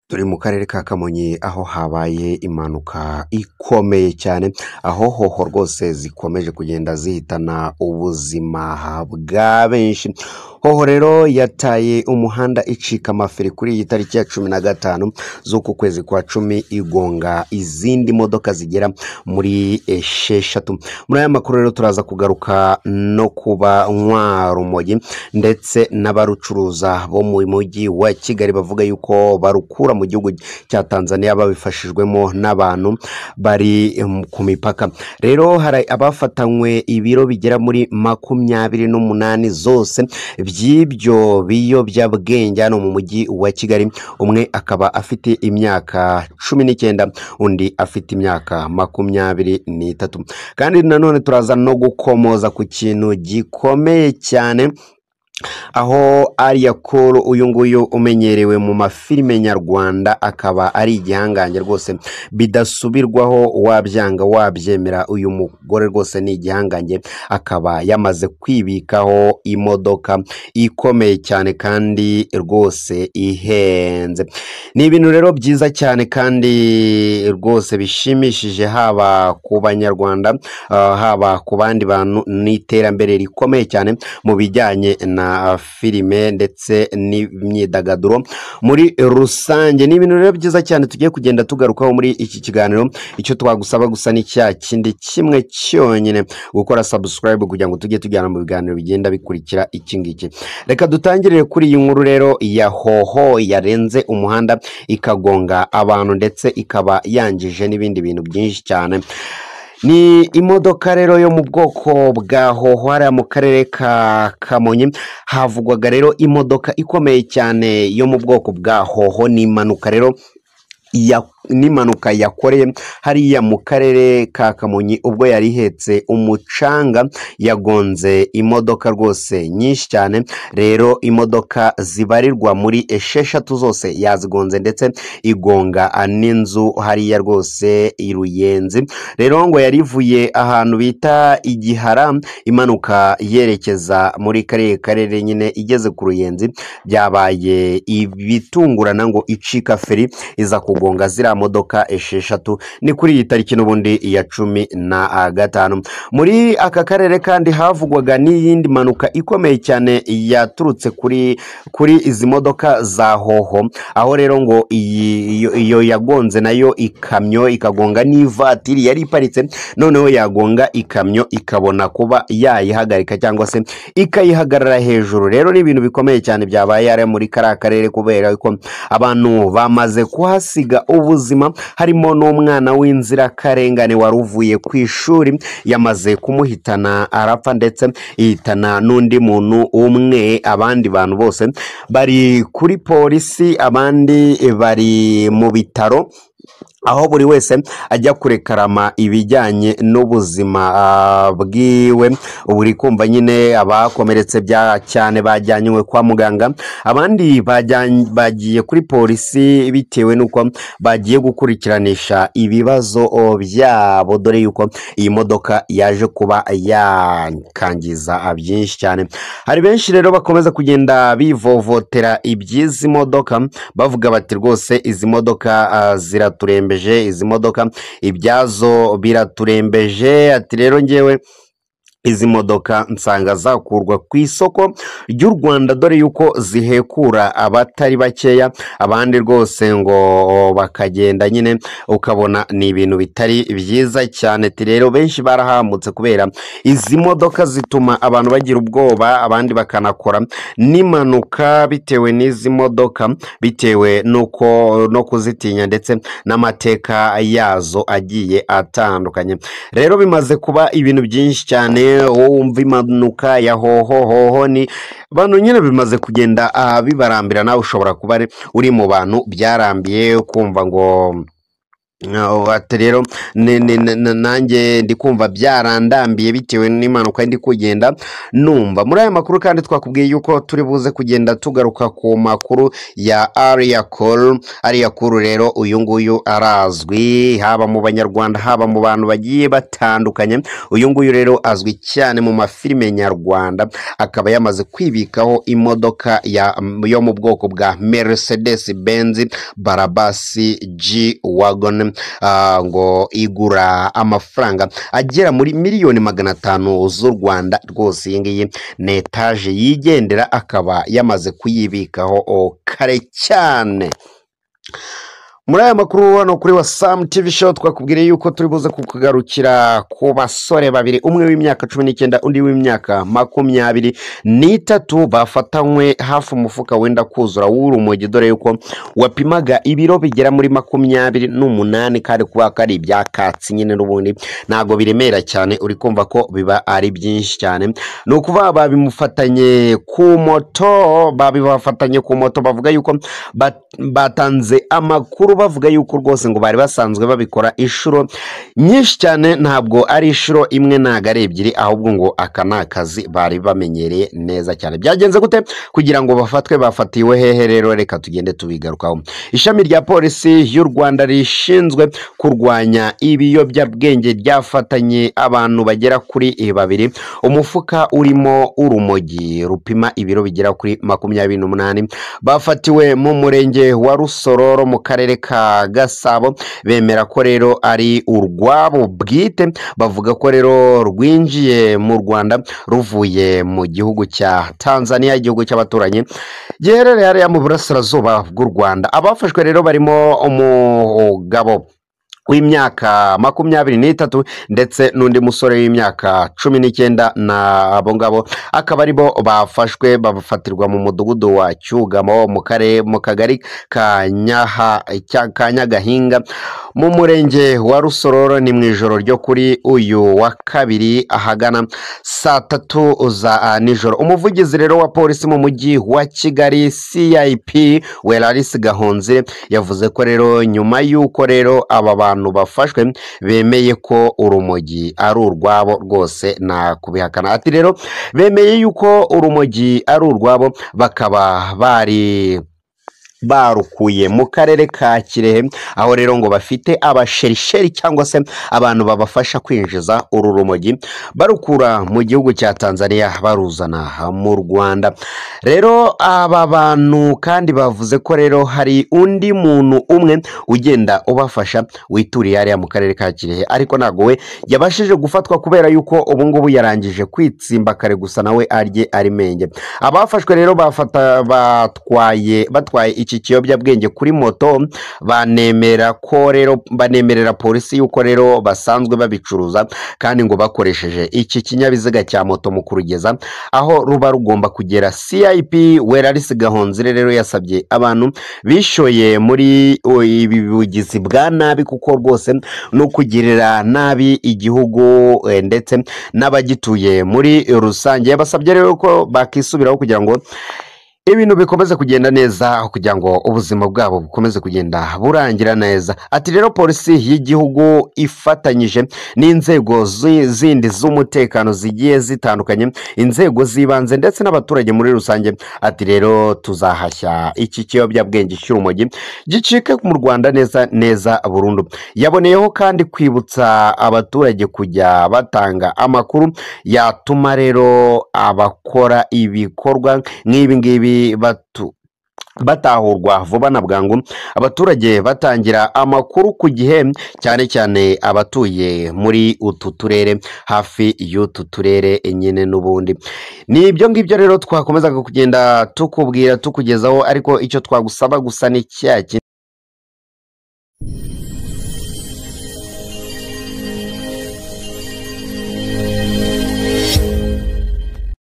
Turi mu karere ka Kamonyi aho habaye impanuka ikomeye cyane, aho hoho rwose zikomeje kugenda zihitana ubuzima bwa benshi. Hoho rero yataye umuhanda icika amaferi kuri iyi tariki ya 15 z'uku kwezi kwa 10 igonga izindi modoka zigera muri 6. Muri aya makuru rero turaza kugaruka no kuba Nkwarumogi ndetse n'abarucuruza bo mu mujyi wa Kigali bavuga yuko barukura mu gihugu cya Tanzania babifashijwemo n'abantu bari ku mipaka. Rero hari abafatanywe ibiro bigera muri 28 zose by'ibyo biyobyabwenge hano mu mujyi wa Kigali. Umwe akaba afite imyaka 19 undi afite imyaka 23. Kandi nanone turaza no gukomoza ku kintu gikomeye cyane, aho Aria Cool uyu nguyu umenyerewe mu mafilime nyarwanda akaba ari igihangange rwose bidasubirwaho, wabyanga wabyemera. Uyu mugore rwose ni igihangange, akaba yamaze kwibikaho imodoka ikomeye cyane kandi rwose ihenze. Ni ibintu rero byiza cyane kandi rwose bishimishije, haba ku banyarwanda haba ku bandi bantu. N'iterambere rikomeye cyane mu bijyanye na filime ndetse n'imyidagaduro muri rusange. Ni ibintu rero byiza cyane tugiye kugenda tugarukaho muri iki kiganiro. Icyo twagusaba gusa ni cya kindi kimwe cyonyine, gukora subscribe kugira ngo tujye tujyana mu biganiro bigenda bikurikira iki ngiki. Reka dutangirire kuri iyi nkuru rero ya hoho yarenze umuhanda ikagonga abantu ndetse ikaba yangije n'ibindi bintu byinshi cyane. Ni imodoka rero yo mu bwoko bwa hoho hariya mu karere ka Kamonyi. Havugwaga rero imodoka ikomeye cyane yo mu bwoko bwa hoho. Ni impanuka rero n'impanuka yakoreye hariya mu karere ka Kamonyi ubwo yari ihetse umucanga, yagonze imodoka rwose nyinshi cyane. Rero imodoka zibarirwa muri 6 zose yazigonze ndetse igonga n'inzu hariya rwose i Ruyenzi. Rero ngo yarivuye ahantu bita Igihara imanuka yerekeza muri karere nyine, igeze ku Ruyenzi byabaye ibitungurana ngo icika feri iza kugonga zira modoka 6. Ni kuri iyi tariki n'ubundi ya 15. Muri aka karere kandi havugwaga n'iyindi manuka ikomeye cyane yaturutse kuri izi modoka za hoho, aho rero ngo iyo yagonze nayo ikamyo ikagonga n'ivatiri yari iparitse, noneho yagonga ikamyo ikabona kuba yayihagarika cyangwa se ikayihagarara hejuru. Rero ni ibintu bikomeye cyane byabaye ari muri karere kubera ko abantu bamaze kuhasiga ubuzima, harimo n'umwana w'inzirakarengane wari uvuye ku ishuri yamaze kumuhitana arapfa ndetse ihitana n'undi muntu umwe. Abandi bantu bose bari kuri polisi, abandi bari mu bitaro, aho buri wese ajya kurekarama ibijyanye n'ubuzima bwiwe. Uri kumva nyine abakomeretse bya cyane bajyanywe kwa muganga, abandi bagiye kuri polisi bitewe nuko bagiye gukurikiranisha ibibazo byabo, dore yuko iyi modoka yaje kuba yakangiza byinshi cyane. Hari benshi rero bakomeza kugenda bivovotera iby'izi modoka bavuga bati rwose izi modoka ziraturembeje, izi modoka ibyazo biraturembeje. Ati rero ngewe izi modoka nsanga zakurwa ku isoko ry'u Rwanda, dore yuko zihekura abatari bakeya, abandi rwose ngo bakagenda nyine ukabona ni ibintu bitari byiza cyane. Ati rero benshi barahamutse kubera izi modoka zituma abantu bagira ubwoba, abandi bakanakora n'impanuka bitewe n'izi modoka, bitewe nuko no kuzitinya ndetse n'amateka yazo agiye atandukanye. Rero bimaze kuba ibintu byinshi cyane. Wumva impanuka ya hoho ni bantu nyine bimaze kugenda bibarambira. Nawe ushobora kuba uri mu bantu byarambiye kumva ngo Ati rero nanjye ndi kumva byarandambiye bitewe n'impanuka ndi kugenda numva. Muri aya makuru kandi twakubwiye yuko turi buze kugenda tugaruka ku makuru ya Aria Cole. Aria Cole rero uyu nguyu arazwi haba mu banyarwanda haba mu bantu bagiye batandukanye. Uyu nguyu rero azwi cyane mu mafilime nyarwanda, akaba yamaze kwibikaho imodoka yo mu bwoko bwa Mercedes Benz Barabasi G-Wagon, ngo igura amafaranga agera muri miliyoni 500 z'u Rwanda. Rwose iyi ngiyi ni etaje yigendera, akaba yamaze kuyibikaho kare cyane. Muri aya makuru hano kuri Wasam TV Show twakubwiriye yuko turi buze kukugarukira ku basore babiri, umwe w'imyaka 19 undi w'imyaka 23, bafatanywe hafi umufuka wenda kuzura w'urumogi, dore yuko wapimaga ibiro bigera muri 28 kandi kuba kari ibyakatsi nyine n'ubundi ntago biremera cyane, uri kumva ko biba ari byinshi cyane. No kuva babimufatanye ku moto, bavuga yuko batanze amakuru bavuga yuko rwose ngo bari basanzwe babikora inshuro nyinshi cyane, ntabwo ari inshuro imwe ntago ari ebyiri, ahubwo ngo aka ni akazi bari bamenyereye neza cyane. Byagenze gute kugira ngo bafatwe? Bafatiwe hehe rero? Reka tugende tubigarukaho. Ishami rya polisi y'u Rwanda rishinzwe kurwanya ibiyobyabwenge ryafatanye abantu bagera kuri 2, umufuka urimo urumogi rupima ibiro bigera kuri 28, bafatiwe mu murenge wa Rusororo mu karere ka Gasabo. Bemera ko rero ari urwabo bwite, bavuga ko rero rwinjiye mu Rwanda ruvuye mu gihugu cya Tanzania, igihugu cy'abaturanyi giherereye hariya mu burasirazuba bw'u Rwanda. Abafashwe rero barimo umugabo w'imyaka 23 ndetse n'undi musore w'imyaka 19, na abo ngabo akaba aribo bafashwe bafatirwa mu mudugudu wa Cyugamo mu kagari ka Nyagahinga mu murenge wa Rusororo. Ni mu ijoro ryo kuri uyu wa kabiri ahagana saa 3 za nijoro. Umuvugizi rero wa polisi mu mujyi wa Kigali CIP Welarisi Gahonze yavuze ko rero nyuma y'uko rero aba bantu bafashwe bemeye ko urumogi ari urwabo, rwose na kubihakana. Ati rero bemeye yuko urumogi ari urwabo, bakaba bari barukuye mu karere ka Kirehe, aho rero ngo bafite abasherisheri cyangwa se abantu babafasha kwinjiza uru rumogi, barukura mu gihugu cya Tanzania baruzana mu Rwanda. Rero aba bantu kandi bavuze ko rero hari undi muntu umwe ugenda ubafasha wituriye hariya mu karere ka Kirehe, ariko ntago we yabashije gufatwa kubera yuko ubu ngubu yarangije kwitsimba kare, gusa nawe arye ari menge. Abafashwe rero batwaye iki kiyobyabwenge kuri moto, banemerera polisi yuko rero basanzwe babicuruza, kandi ngo bakoresheje iki kinyabiziga cya moto mu kurugeza aho ruba rugomba kugera. CIP Welarisi Gahonze rero yasabye abantu bishoye muri ibi bugizi bwa nabi, kuko rwose no kugirira nabi igihugu ndetse n'abagituye muri rusange. Yabasabye rero ko bakisubiraho kugira ngo ibintu bikomeze kugenda neza, kugira ngo ubuzima bwabo bukomeze kugenda burangira neza. Ati rero polisi y'igihugu ifatanyije n'inzego zindi z'umutekano zigiye zitandukanye, inzego z'ibanze ndetse n'abaturage muri rusange, ati rero tuzahashya iki kiyobyabwenge cy'urumogi gicike mu Rwanda neza burundu. Yaboneyeho kandi kwibutsa abaturage kujya batanga amakuru yatuma rero abakora ibikorwa nk'ibi ngibi batahurwa vuba na bwangu. Abaturage batangira amakuru ku gihe, cyane cyane abatuye muri utu turere, hafi y'utu turere nyine n'ubundi. Ni ibyo ngibyo rero twakomezaga kugenda tukubwira tukugezaho, ariko icyo twagusaba gusa ni cya